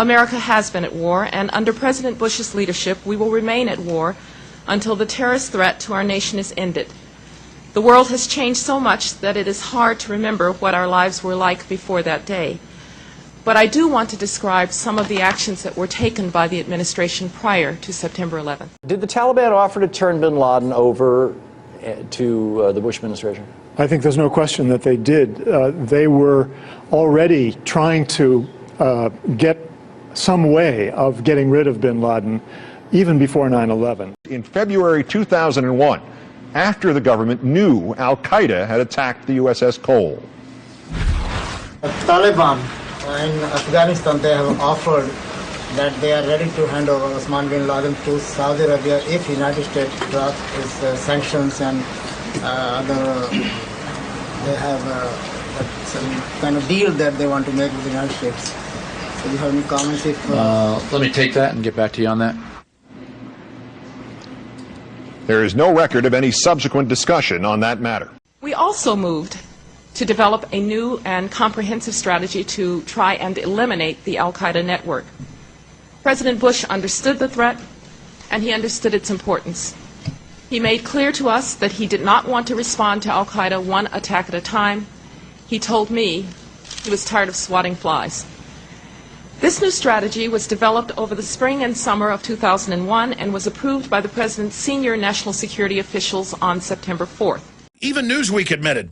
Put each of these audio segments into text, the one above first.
America has been at war, and under President Bush's leadership, we will remain at war until the terrorist threat to our nation is ended. The world has changed so much that it is hard to remember what our lives were like before that day. But I do want to describe some of the actions that were taken by the administration prior to September 11th. Did the Taliban offer to turn bin Laden over to the Bush administration? I think there's no question that they did. They were already trying to get some way of getting rid of bin Laden even before 9/11. In February 2001, after the government knew Al-Qaeda had attacked the USS Cole. The Taliban in Afghanistan, they have offered that they are ready to hand over Osman bin Laden to Saudi Arabia if United States drops its sanctions and they have some kind of deal that they want to make with the United States. So do you have any comments? Let me take that and get back to you on that. There is no record of any subsequent discussion on that matter. We also moved to develop a new and comprehensive strategy to try and eliminate the Al-Qaeda network. President Bush understood the threat, and he understood its importance. He made clear to us that he did not want to respond to Al-Qaeda one attack at a time. He told me he was tired of swatting flies. This new strategy was developed over the spring and summer of 2001 and was approved by the President's senior national security officials on September 4th. Even Newsweek admitted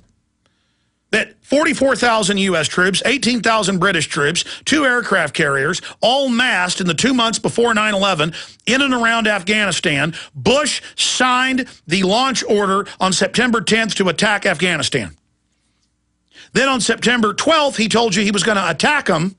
that 44,000 U.S. troops, 18,000 British troops, 2 aircraft carriers, all massed in the 2 months before 9/11 in and around Afghanistan. Bush signed the launch order on September 10th to attack Afghanistan. Then on September 12th, he told you he was going to attack them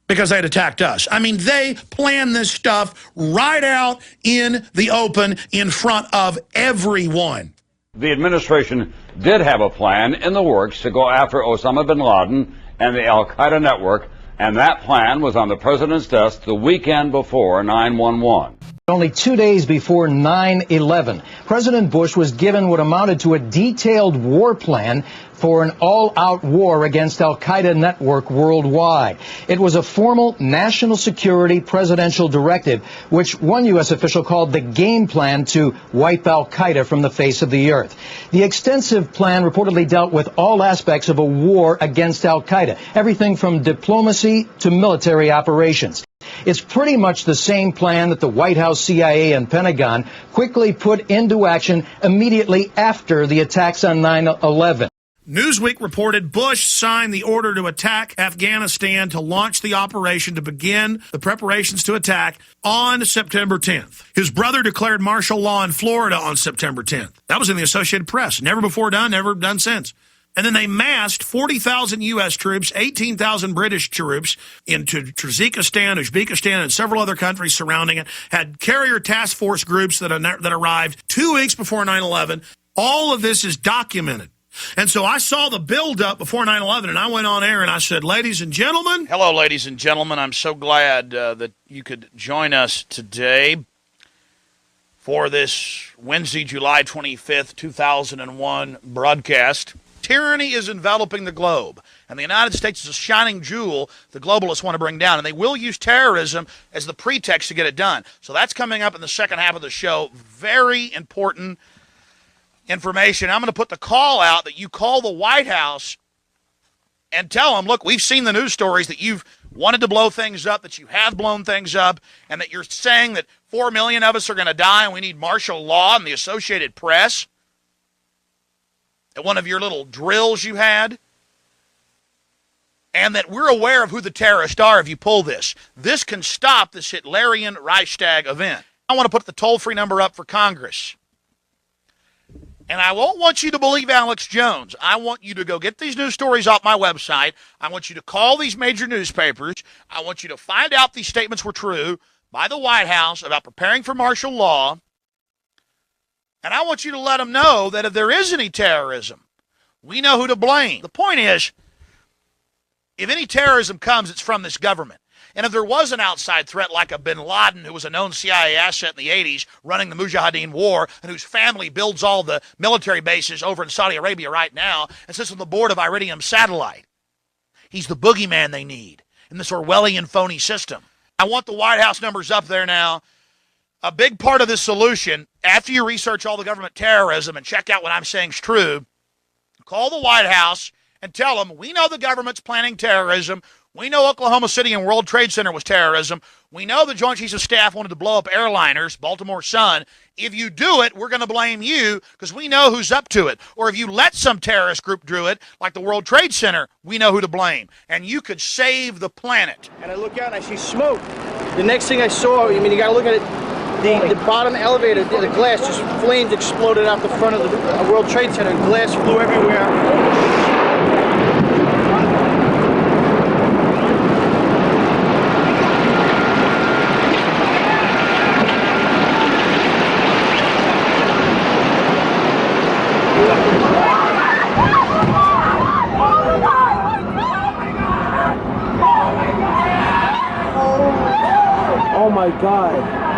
because they had attacked us. I mean, they planned this stuff right out in the open in front of everyone. The administration did have a plan in the works to go after Osama bin Laden and the Al-Qaeda network, and that plan was on the president's desk the weekend before 9/11. Only 2 days before 9/11, President Bush was given what amounted to a detailed war plan for an all-out war against Al-Qaeda network worldwide. It was a formal national security presidential directive, which one U.S. official called the game plan to wipe Al-Qaeda from the face of the earth. The extensive plan reportedly dealt with all aspects of a war against Al-Qaeda, everything from diplomacy to military operations. It's pretty much the same plan that the White House, CIA, and Pentagon quickly put into action immediately after the attacks on 9/11. Newsweek reported Bush signed the order to attack Afghanistan to launch the operation to begin the preparations to attack on September 10th. His brother declared martial law in Florida on September 10th. That was in the Associated Press. Never before done, never done since. And then they massed 40,000 U.S. troops, 18,000 British troops into Tajikistan, Uzbekistan, and several other countries surrounding it, had carrier task force groups that arrived 2 weeks before 9/11. All of this is documented. And so I saw the buildup before 9/11, and I went on air and I said, ladies and gentlemen. Hello, ladies and gentlemen. I'm so glad that you could join us today for this Wednesday, July 25th, 2001 broadcast. Tyranny is enveloping the globe, and the United States is a shining jewel the globalists want to bring down, and they will use terrorism as the pretext to get it done. So that's coming up in the second half of the show. Very important information. I'm going to put the call out that you call the White House and tell them, look, we've seen the news stories that you've wanted to blow things up, that you have blown things up, and that you're saying that 4 million of us are going to die and we need martial law and the Associated Press at one of your little drills you had, and that we're aware of who the terrorists are if you pull this. This can stop this Hitlerian Reichstag event. I want to put the toll-free number up for Congress. And I won't want you to believe Alex Jones. I want you to go get these news stories off my website. I want you to call these major newspapers. I want you to find out these statements were true by the White House about preparing for martial law. And I want you to let them know that if there is any terrorism, we know who to blame. The point is, if any terrorism comes, it's from this government. And if there was an outside threat like a bin Laden, who was a known CIA asset in the 80s, running the Mujahideen war, and whose family builds all the military bases over in Saudi Arabia right now, and sits on the board of Iridium Satellite. He's the boogeyman they need. in this Orwellian phony system. I want the White House numbers up there now. A big part of this solution, after you research all the government terrorism and check out what I'm saying is true, call the White House and tell them, we know the government's planning terrorism. We know Oklahoma City and World Trade Center was terrorism. We know the Joint Chiefs of Staff wanted to blow up airliners, Baltimore Sun. If you do it, we're going to blame you because we know who's up to it. Or if you let some terrorist group do it, like the World Trade Center, we know who to blame. And you could save the planet. And I look out and I see smoke. The next thing I saw, I mean, you got to look at it, the bottom elevator, the glass, just flames exploded out the front of the World Trade Center. Glass flew everywhere. Oh my God.